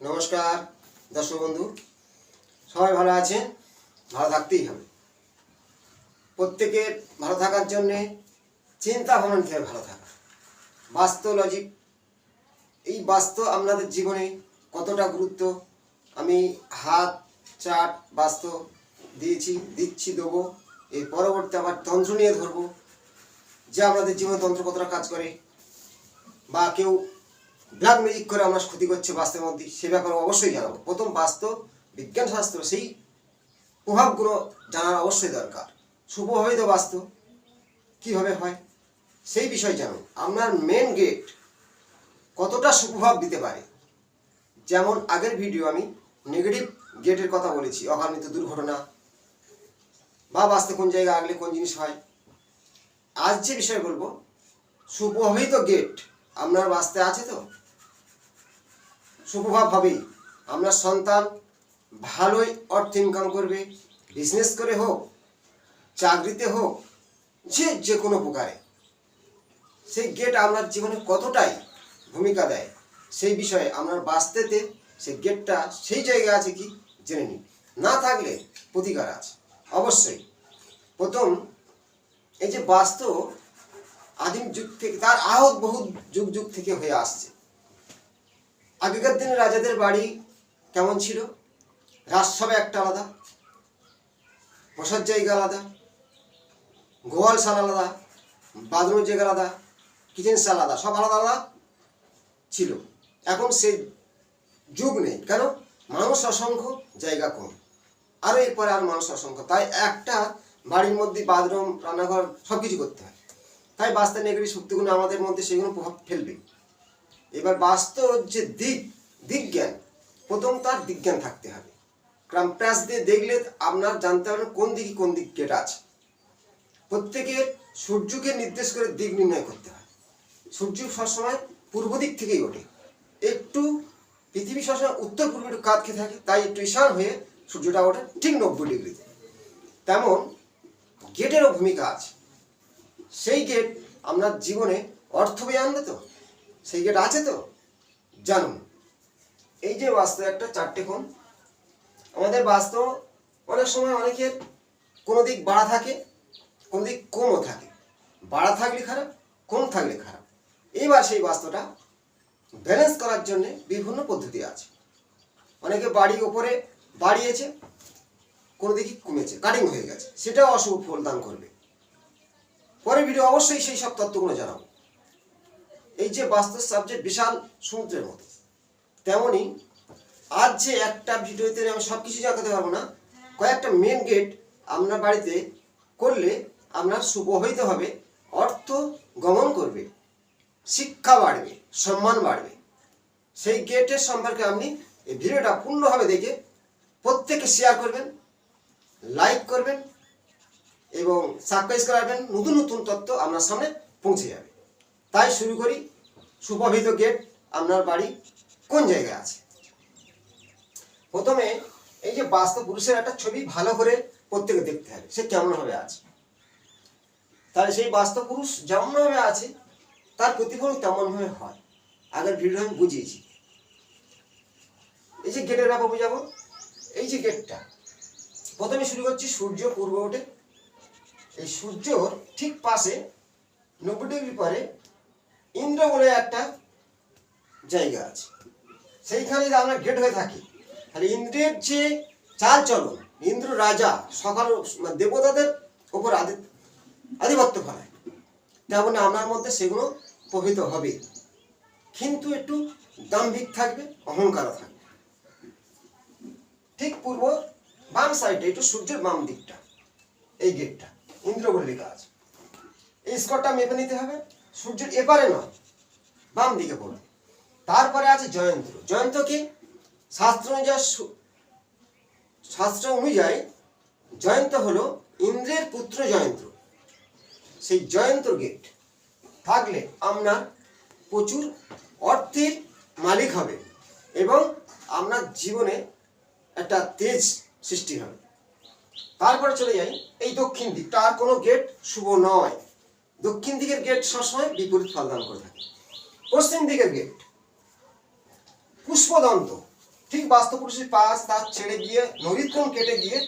নমস্কার দর্শক বন্ধু, সবাই ভালো আছেন। ভালো থাকতেই হবে। প্রত্যেকের ভালো থাকার জন্যে চিন্তা ভাবনা নিতে হবে। ভালো থাকা বাস্তব লজিক, এই বাস্তব আপনাদের জীবনে কতটা গুরুত্ব আমি হাত চাট বাস্তব দিচ্ছি দেবো। এর পরবর্তী আবার তন্ত্র নিয়ে ধরবো যে আপনাদের জীবনে তন্ত্র কতটা কাজ করে, বা কেউ ব্ল্যাক ম্যাজিক করে আমরা ক্ষতি করছে বাস্তবের মধ্যে, সে ব্যাপারে অবশ্যই জানাবো। প্রথম বাস্তব বিজ্ঞান শাস্ত্র সেই প্রভাবগুলো জানার অবশ্যই দরকার। শুভভাবে তো বাস্তব কীভাবে হয় সেই বিষয় জানুন। আপনার মেন গেট কতটা সুপ্রভাব দিতে পারে। যেমন আগের ভিডিও আমি নেগেটিভ গেটের কথা বলেছি, অকালমৃত্যু, দুর্ঘটনা বা বাস্তব কোন জায়গায় আগলে কোন জিনিস হয়। আজ যে বিষয় বলবো, সুপ্রভাবিত গেট আপনার বাস্তে আছে তো সুপ্রভাব হবেই। আপনার সন্তান ভালোই অর্থ ইনকাম করবে, বিজনেস করে হোক, চাকরিতে হোক, যে কোনো প্রকারে সেই গেট আপনার জীবনে কতটাই ভূমিকা দেয় সেই বিষয়ে আপনার বাস্তেতে সেই গেটটা সেই জায়গায় আছে কি জেনে নিন। না থাকলে প্রতিকার আছে অবশ্যই। প্রথম এই যে বাস্তু আদিম যুগ থেকে, তার আহত বহু যুগ যুগ থেকে হয়ে আসছে। আগেকার দিনে রাজাদের বাড়ি কেমন ছিল? রাজসভা একটা আলাদা, বসার জায়গা আলাদা, গোয়ালশালা আলাদা, বাথরুমের জায়গা আলাদা, কিচেন শাল আলাদা, সব আলাদা আলাদা ছিল। এখন সেই যুগ নেই। কেন? মানুষ অসংখ্য, জায়গা কম, আরও এরপরে আর মানুষ অসংখ্য, তাই একটা বাড়ির মধ্যে বাথরুম, রান্নাঘর সব কিছু করতে হয়। তাই বাস্তব নেগেটিভ শক্তিগুলো আমাদের মধ্যে সেগুলো প্রভাব ফেলবে। এবার বাস্তব যে দিকজ্ঞান, প্রথম তার দিকজ্ঞান থাকতে হবে। কম্পাস দিয়ে দেখলে আপনার জানতে হবে কোন দিক গেট আছে। প্রত্যেকের সূর্যকে নির্দেশ করে দিক নির্ণয় করতে হয়। সূর্য সবসময় পূর্ব দিক থেকেই ওঠে, একটু পৃথিবী সবসময় উত্তর পূর্বে একটু কাত খেয়ে থাকে, তাই একটু ঈশান হয়ে সূর্যটা ওঠে ঠিক 90 ডিগ্রিতে। তেমন গেটেরও ভূমিকা আছে। সেই গেট আপনার জীবনে অর্থ বয়ে আনবে তো? সেই গেট আছে তো? জানুন। এই যে বাস্তব একটা চারটে কোণ, আমাদের বাস্তব অনেক সময় অনেকের কোনো দিক বাড়া থাকে, কোনো দিক কমও থাকে। বাড়া থাকলে খারাপ, কম থাকলে খারাপ। এইবার সেই বাস্তবটা ব্যালেন্স করার জন্য বিভিন্ন পদ্ধতি আছে। অনেকে বাড়ি ওপরে বাড়িয়েছে, কোনো দিকে কমেছে, কাটিং হয়ে গেছে, সেটাও অশুভ ফল দান করবে। পরের ভিডিও অবশ্যই সেই সব তত্ত্বগুলো জানাবো। এই যে বাস্তব সাবজেক্ট বিশাল সমুদ্রের মতো, তেমনি আজ যে একটা ভিডিওতে আমি সব কিছু জানাতে পারবো না। কয়েকটা মেন গেট আপনার বাড়িতে করলে আপনার সুপ্রভাবিত হবে, অর্থ গমন করবে, শিক্ষা বাড়বে, সম্মান বাড়বে। সেই গেটের সম্পর্কে আপনি এই ভিডিওটা পূর্ণভাবে দেখে প্রত্যেকে শেয়ার করবেন, লাইক করবেন এবং সাবস্ক্রাইব করাবেন। নতুন নতুন তথ্য আপনার সামনে পৌঁছে যাবে। তাই শুরু করি। সুপ্রভাবিত গেট আপনার বাড়ি কোন জায়গায় আছে? প্রথমে এই যে বাস্তব পুরুষের একটা ছবি ভালো করে প্রত্যেকে দেখতে হবে, সে কেমনভাবে আছে। তাহলে সেই বাস্তব পুরুষ যেমনভাবে আছে তার প্রতিফলন তেমনভাবে হয়। আগের ভিডিও আমি বুঝিয়েছি। এই যে গেটের ব্যাপার বুঝাবো। এই যে গেটটা প্রথমে শুরু করছি, সূর্য পূর্ব ওঠে, এই সূর্যর ঠিক পাশে 90 ডিগ্রি পরে ইন্দ্র বলে একটা জায়গা আছে। সেইখানে যদি আমরা গেট হয়ে থাকি, তাহলে ইন্দ্রের যে চাল চলন, ইন্দ্র রাজা, সকাল দেবতাদের উপর আধিপত্য ফলায়, তেমন আপনার মধ্যে সেগুলো প্রভাবিত হবে। কিন্তু একটু দাম্ভিক থাকবে, অহংকার থাকবে। ঠিক পূর্ব বাম সাইডে, একটু সূর্যের বাম দিকটা, এই গেটটা ইন্দ্র বলে লেখা আছে। এই স্কোরটা মেপে নিতে হবে, সূর্যের এপারে নয়, বাম দিকে পড়বে। তারপরে আছে জয়ন্ত। জয়ন্ত কি? শাস্ত্র অনুযায়ী জয়ন্ত হলো ইন্দ্রের পুত্র জয়ন্ত। সেই জয়ন্ত গেট থাকলে আপনার প্রচুর অর্থের মালিক হবে এবং আপনার জীবনে একটা তেজ সৃষ্টি হবে। তারপরে চলে যাই এই দক্ষিণ দিকটা, আর কোনো গেট শুভ নয়। দক্ষিণ দিকের গেট সবসময় বিপরীত ফল দান করে থাকে। পশ্চিম দিকের গেট পুষ্পদন্ত, ঠিক বাস্তুপুরুষের পাশ তার ছেড়ে গিয়ে নদীক্রম কেটে গিয়ে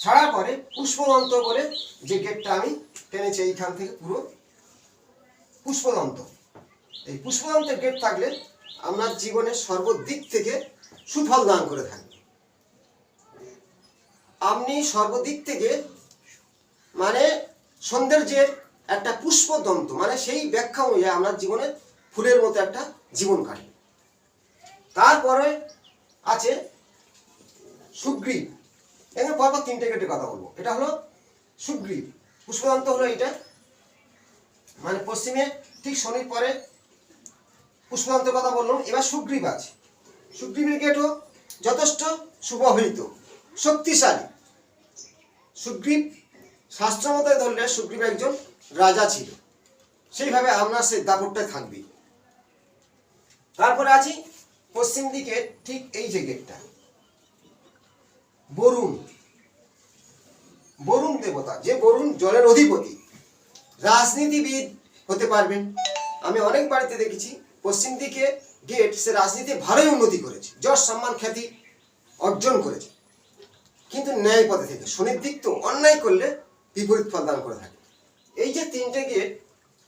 ছাড়ার পরে পুষ্পদন্ত বলে যে গেটটা আমি টেনেছি এইখান থেকে পুরো পুষ্পদন্ত। এই পুষ্পদন্তের গেট থাকলে আপনার জীবনের সর্বদিক থেকে সুফল দান করে থাকবে। আপনি সর্বদিক থেকে মানে সৌন্দর্যের একটা পুষ্পদন্ত মানে সেই ব্যাখ্যা অনুযায়ী আপনার জীবনে ফুলের মতো একটা জীবন কাটবে। তারপরে আছে সুগ্রীব। এখানে পরপর তিনটে গেটের কথা বলবো। এটা হলো সুগ্রীব, পুষ্পদন্ত হলো এটা, মানে পশ্চিমে ঠিক শনির পরে পুষ্পদন্তের কথা বললাম। এবার সুগ্রীব আছে। সুগ্রীবের গেটও যথেষ্ট সুপ্রভাবিত, শক্তিশালী। সুগ্রীব শাস্ত্র মতে ধরলে সুগ্রীব একজন রাজা ছিল, সেইভাবে আপনার সেই দাপটটাই থাকবে। তারপরে আছি পশ্চিম দিকে ঠিক এই যে গেটটা, বরুণ। বরুণ দেবতা, যে বরুণ জলের অধিপতি, রাজনীতিবিদ হতে পারবেন। আমি অনেক বাড়িতে দেখেছি পশ্চিম দিকে গেট, সে রাজনীতি ভালোই উন্নতি করেছে, যশ সম্মান খ্যাতি অর্জন করেছে, কিন্তু ন্যায় পথে থেকে। শনির দিক তো অন্যায় করলে বিপরীত ফল দান করে থাকে। এই যে তিনটে গেট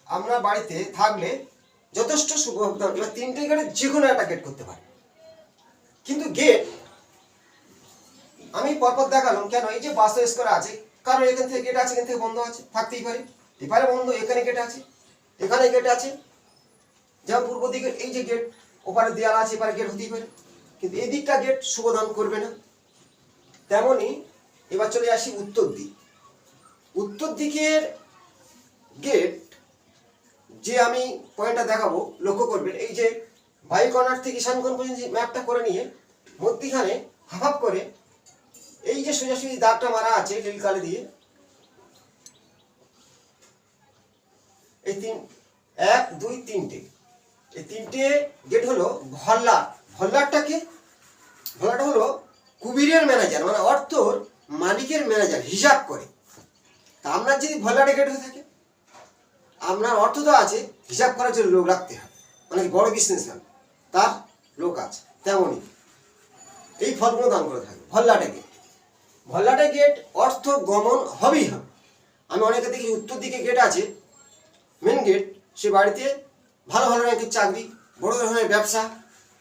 আপনার বাড়িতে থাকলে যথেষ্ট শুভ হবে। এবার তিনটে গেটে যে কোনো একটা গেট করতে পারে, কিন্তু গেট আমি পরপর দেখালাম কেন। এই যে বাস্তু স্কোয়ার আছে, কারণ এখান থেকে গেট আছে, এখান থেকে বন্ধ আছে, থাকতেই পারে। এবারে বন্ধ, এখানে গেট আছে, এখানে গেট আছে। যেমন পূর্ব দিকে এই যে গেট, ওপারে দেয়াল আছে, এবারে গেট হতেই পারে, কিন্তু এই দিকটা গেট শুভ দান করবে না। তেমনি এবার চলে আসি উত্তর দিক। উত্তর দিকের গেট যে আমি পয়েন্টটা দেখাবো, লক্ষ্য করবেন। এই যে বায়ুকর্নার থেকে ঈশানকোণ পর্যন্ত ম্যাপটা করে নিয়ে মধ্যিখানে হাফ করে এই যে সোজাসুজি দাগটা মারা আছে নীল কালি দিয়ে, এই এক দুই তিনটে, এই তিনটে গেট হলো ভল্লাট। ভল্লাটটাকে, ভল্লাট হলো কুবিরের ম্যানেজার, মানে অর্থর মালিকের ম্যানেজার, হিসাব করে। তা আপনার যদি ভল্লাটে গেট হয়ে থাকে, আপনার অর্থ তো আছে, হিসাব করার জন্য লোক রাখতে হবে। অনেক বড় বিজনেসম্যান, তার লোক আছে। তেমনই এই ফলগুলো দান করে থাকে ভল্লাটে গেট। ভল্লাটে গেট অর্থ গমন হবেই হবে। আমি অনেকে দেখি উত্তর দিকে গেট আছে, মেন গেট, সে বাড়িতে ভালো ভালো র্যাঙ্কের চাকরি, বড় ধরনের ব্যবসা,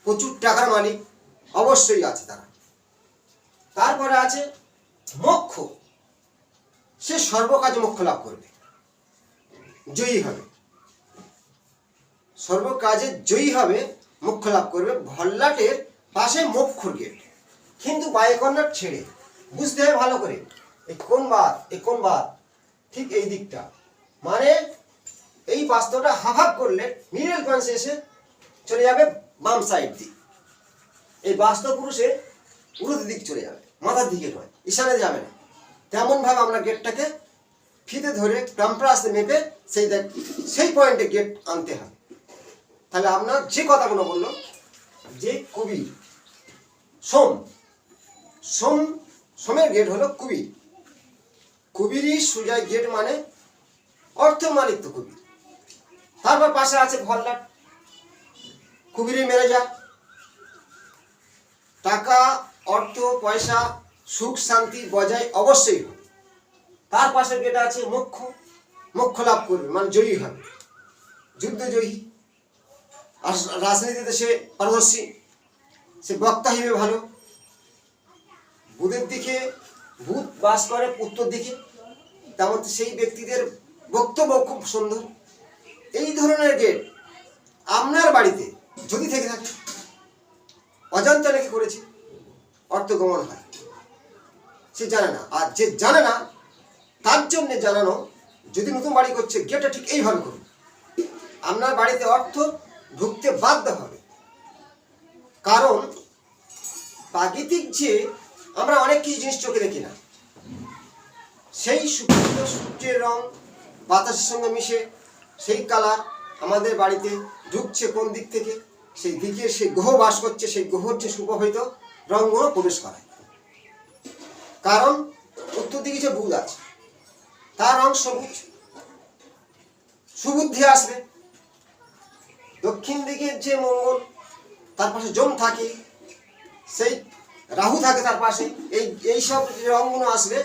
প্রচুর টাকার মালিক অবশ্যই আছে তারা। তারপরে আছে মোক্ষ, সে সর্বকাজে মোক্ষ লাভ করবে, জয়ী হবে, সর্বকাজে জয়ী হবে, মোক্ষ লাভ করবে। ভল্লাটের পাশে মোক্ষর গেট, কিন্তু বায়ুকর্নার ছেড়ে বুঝতে হবে ভালো করে। এই কোন বার, এই কোন বার, ঠিক এই দিকটা, মানে এই বাস্তুটা হাফ করলে মিডল পয়েন্টে এসে চলে যাবে বাম সাইড দিক। এই বাস্তব পুরুষের উরুদ দিক চলে যাবে, মাথার দিকে নয়, ঈশানে যাবে না। তেমন ভাবে আমরা গেটটাকে ফিতে ধরে কম্পাসে মেপে সেই পয়েন্টে গেট আনতে হবে। তাহলে আপনার যে কথাগুলো বললো, যে কবি সোম, সোম, সোমের গেট হলো কুবির। কুবিরই সুজয় গেট মানে অর্থ মালিক তো কুবির। তারপর পাশে আছে ভল্লাট, কুবিরের ম্যানেজার, টাকা অর্থ পয়সা সুখ শান্তি বজায় অবশ্যই হবে। তার পাশের গেট আছে মোক্ষ, মোক্ষ লাভ করবে মানে জয়ী হবে, যুদ্ধ জয়ী। আর রাজনীতিতে সে পারদর্শী, সে বক্তা হিসেবে ভালো। বুধের দিকে, বুধ বাস করে উত্তর দিকে, তেমন সেই ব্যক্তিদের বক্তব্য খুব সুন্দর। এই ধরনের গেট আপনার বাড়িতে যদি থেকে থাকে, অজান্তে নাকি করেছে, অর্থগমন হয়, সে জানে না। আর যে জানে না তার জন্য জানানো, যদি নতুন বাড়ি করছে গেটটা ঠিক এইভাবে করুন, আপনার বাড়িতে অর্থ ঢুকতে বাধ্য হবে। কারণ প্রাকৃতিক যে আমরা অনেক কিছু জিনিস চোখে দেখি না, সেই সূর্যের রং বাতাসের সঙ্গে মিশে সেই কালার আমাদের বাড়িতে ঢুকছে কোন দিক থেকে, সেই দিকে সেই গ্রহ বাস করছে, সেই গ্রহর যে সুপ্রভাবিত রঙগুলো প্রবেশ করায়। কারণ উত্তর দিকে যে বুধ আছে, তার রং সবুজ, সুবুদ্ধি আসবে। দক্ষিণ দিকে যে মঙ্গল, তার পাশে যম থাকে, সেই রাহু থাকে তার পাশে, এই সব রঙগুলো আসবে।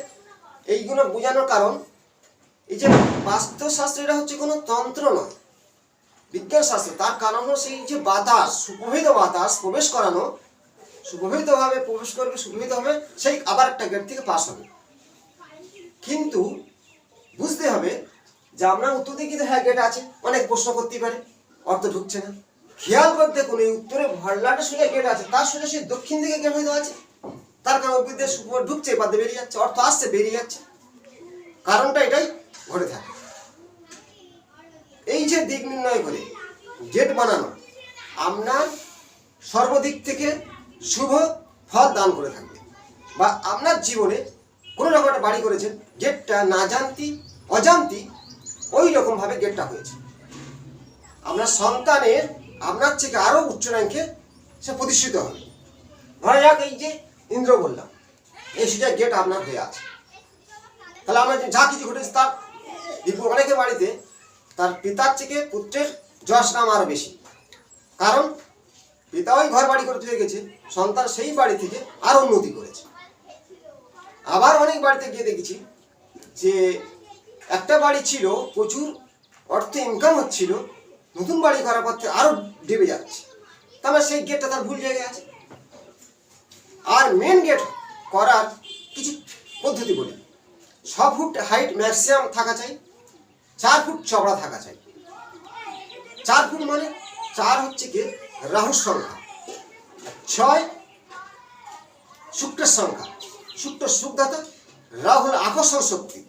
এইগুলো বোঝানোর কারণ এই যে বাস্তুশাস্ত্র, এটা হচ্ছে কোনো তন্ত্র নয়, বিজ্ঞান শাস্ত্র। তার কারণ হলো সেই যে বাতাস, সুপ্রভাবিত বাতাস প্রবেশ করানো, সুপ্রভাবিতভাবে প্রবেশ করবে, সুপ্রভাবিতভাবে সেই আবার একটা গেট থেকে পাস হবে। কিন্তু বুঝতে হবে যে আপনার উত্তর দিকে কিন্তু হ্যাঁ গেট আছে, অনেক প্রশ্ন করতেই পারে, অর্থ ঢুকছে না। খেয়াল করতে কোন এই উত্তরে ভরলাটা সোজা গেট আছে, তার সোজা সেই দক্ষিণ দিকে গেট হয়তো আছে, তার কারণ অভিজ্ঞদের সুপ্র ঢুকছে, বাদে বেরিয়ে যাচ্ছে, অর্থ আসছে বেরিয়ে যাচ্ছে। কারণটা এটাই ঘটে থাকে। এই যে দিক নির্ণয় করে গেট বানানো আপনার সর্বদিক থেকে শুভ ফল দান করে থাকবে। বা আপনার জীবনে কোনো রকম একটা বাড়ি করেছেন, গেটটা না জানতি অজান্তি ওই রকমভাবে গেটটা হয়েছে, আপনার সন্তানের আপনার থেকে আরও উচ্চ র্যাঙ্কে সে প্রতিষ্ঠিত হবে। ধরা যাক এই যে ইন্দ্র বললাম, এই সেটা গেট আপনার হয়ে আছে, তাহলে আমরা যা কিছু ঘটেছে তার অনেকের বাড়িতে তার পিতার থেকে পুত্রের যশ নাম আরও বেশি, কারণ পিতা ওই ঘর বাড়ি করে চলে গেছে, সন্তান সেই বাড়ি থেকে আরও উন্নতি করেছে। আবার অনেক বাড়িতে গিয়ে দেখেছি যে একটা বাড়ি ছিল, প্রচুর অর্থ ইনকাম হচ্ছিল, নতুন বাড়ি করার পর থেকে আরও ডেবে যাচ্ছে, তাহলে সেই গেটটা তার ভুল জায়গায় আছে। আর মেন গেট করার কিছু পদ্ধতি বলি। 6 ফুট হাইট ম্যাক্সিমাম থাকা চাই, 4 ফুট চওড়া থাকা চাই। 4 ফুট মানে 4 হচ্ছে কি রাহুর সংখ্যা, 6 শুক্রের সংখ্যা, শুক্র সুখদাতা, রাহু হল আকর্ষণ শক্তি,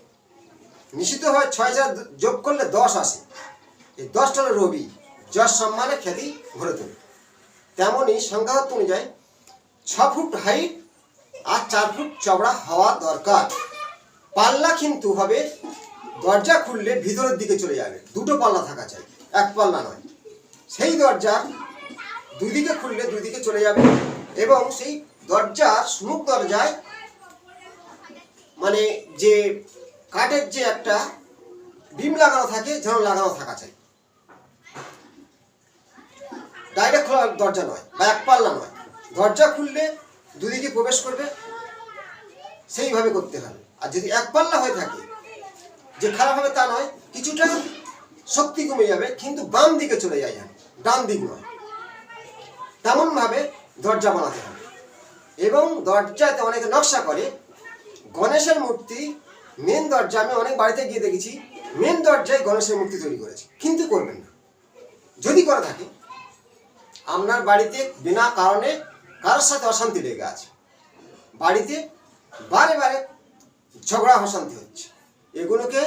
নিশ্চিত হয় 6 যা যোগ করলে 10 আসে, এই 10টা হলো রবি, যশ সম্মানে খ্যাতি ভরে তোলে। তেমনই সংখ্যাতত্ত্ব অনুযায়ী 6 ফুট হাইট আর 4 ফুট চওড়া হওয়া দরকার। পাল্লা কিন্তু হবে দরজা খুললে ভিতরের দিকে চলে যাবে, দুটো পাল্লা থাকা চাই, এক পাল্লা নয়। সেই দরজা দুদিকে খুললে দুই দিকে চলে যাবে, এবং সেই দরজার সুমুখ দরজায় মানে যে কাঠের যে একটা বিম লাগানো থাকে, যেন লাগানো থাকা চাই, ডাইরেক্ট খোলা দরজা নয় বা এক পাল্লা নয়। দরজা খুললে দুদিকে প্রবেশ করবে, সেইভাবে করতে হবে। আর যদি এক পাল্লা হয়ে থাকে, যে খারাপ হবে তা নয়, কিছুটা শক্তি কমে যাবে, কিন্তু বাম দিকে চলে যায়, ডান দিক নয়, তেমনভাবে দরজা বানাতে হবে। এবং দরজাতে অনেকে নকশা করে, গণেশের মূর্তি মেন দরজা, আমি অনেক বাড়িতে গিয়ে দেখেছি মেন দরজায় গণেশের মূর্তি তৈরি করেছে, কিন্তু করবেন না। যদি করে থাকে, আপনার বাড়িতে বিনা কারণে কারোর সাথে অশান্তি লেগে আছে, বাড়িতে বারে বারে ঝগড়া অশান্তি হচ্ছে, এগুলোকে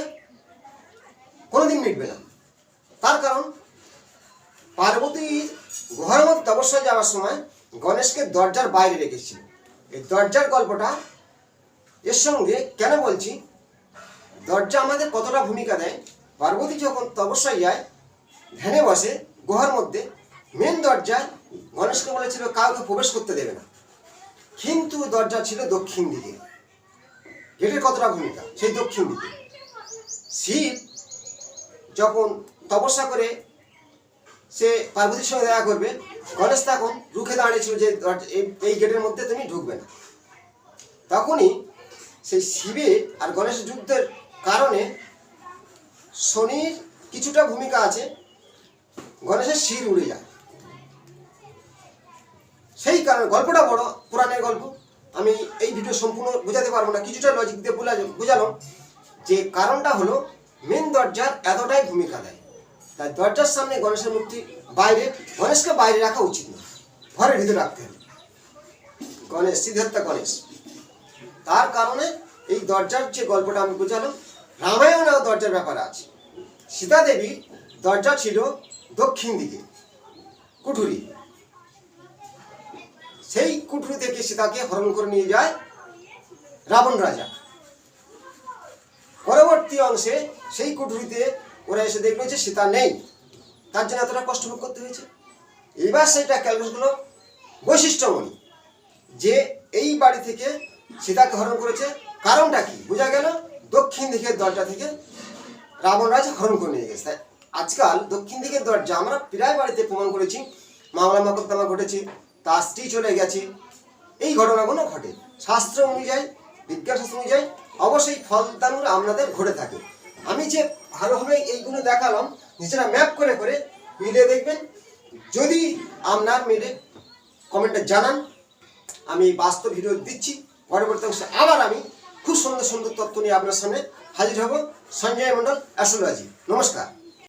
কোনোদিন মিটবে না। তার কারণ পার্বতীর ঘরের মধ্যে তপস্যায় যাওয়ার সময় গণেশকে দরজার বাইরে রেখেছিল। এই দরজার গল্পটা এর সঙ্গে কেন বলছি, দরজা আমাদের কতটা ভূমিকা দেয়। পার্বতী যখন তপস্যায় যায়, ধ্যানে বসে গুহার মধ্যে, মেন দরজায় গণেশকে বলেছিল কাউকে প্রবেশ করতে দেবে না, কিন্তু দরজা ছিল দক্ষিণ দিকে। গেটের কতটা ভূমিকা, সেই দক্ষিণ দিকে। শিব যখন তপস্যা করে সে পার্বতীর সঙ্গে দেখা করবে, গণেশ তখন রুখে দাঁড়িয়েছিল যে এই গেটের মধ্যে তুমি ঢুকবে না। তখনই সেই শিবের আর গণেশের যুদ্ধের কারণে শনির কিছুটা ভূমিকা আছে, গণেশের শির উড়ে যায়। সেই কারণে গল্পটা বড় পুরাণের গল্প, আমি এই ভিডিও সম্পূর্ণ বোঝাতে পারবো না, কিছুটা লজিক দিয়ে বোঝালাম। যে কারণটা হলো মেন দরজার এতটাই ভূমিকা দেয়, তাই দরজার সামনে গণেশের মূর্তি বাইরে, গণেশকে বাইরে রাখা উচিত না, ঘরের ভিতরে রাখতে হবে। গণেশ সিদ্ধার্থ গণেশ, তার কারণে এই দরজার যে গল্পটা আমি বোঝালাম, রামায়ণেও দরজার ব্যাপার আছে। সীতা দেবীর দরজা ছিল দক্ষিণ দিকে, কুঠুরি, সেই কুঠুরি থেকে সীতাকে হরণ করে নিয়ে যায় রাবণ রাজা। পরবর্তী অংশে সেই কুঠুরিতে ওরা এসে দেখলো যে সীতা নেই, তার জন্য এতটা কষ্ট ভোগ করতে হয়েছে। এবার সেটা ক্যালকুলেশনগুলো বৈশিষ্ট্যমণি যে এই বাড়ি থেকে সীতাকে হরণ করেছে, কারণটা কি বোঝা গেল, দক্ষিণ দিকের দরজা থেকে রাবণ রাজা হরণ করে নিয়ে গেছে। তাই আজকাল দক্ষিণ দিকের দরজা আমরা প্রায় বাড়িতে প্রমাণ করেছি, মামলা মকদ্দমা ঘটেছে, তার স্ত্রী চলে গেছে, এই ঘটনাগুলো ঘটে। শাস্ত্র অনুযায়ী, বিজ্ঞান শাস্ত্র অনুযায়ী অবশ্যই ফলদানগুলো আপনাদের ঘটে থাকে। আমি যে ভালোভাবে এইগুলো দেখালাম, নিজেরা ম্যাপ করে করে মিলে দেখবেন। যদি আপনার মিলে কমেন্টে জানান, আমি বাস্তব ভিডিও দিচ্ছি। পরবর্তী অংশে আবার আমি খুব সুন্দর সুন্দর তথ্য নিয়ে আপনার সামনে হাজির হব। সঞ্জয় মণ্ডল, অ্যাস্ট্রোলজি। নমস্কার।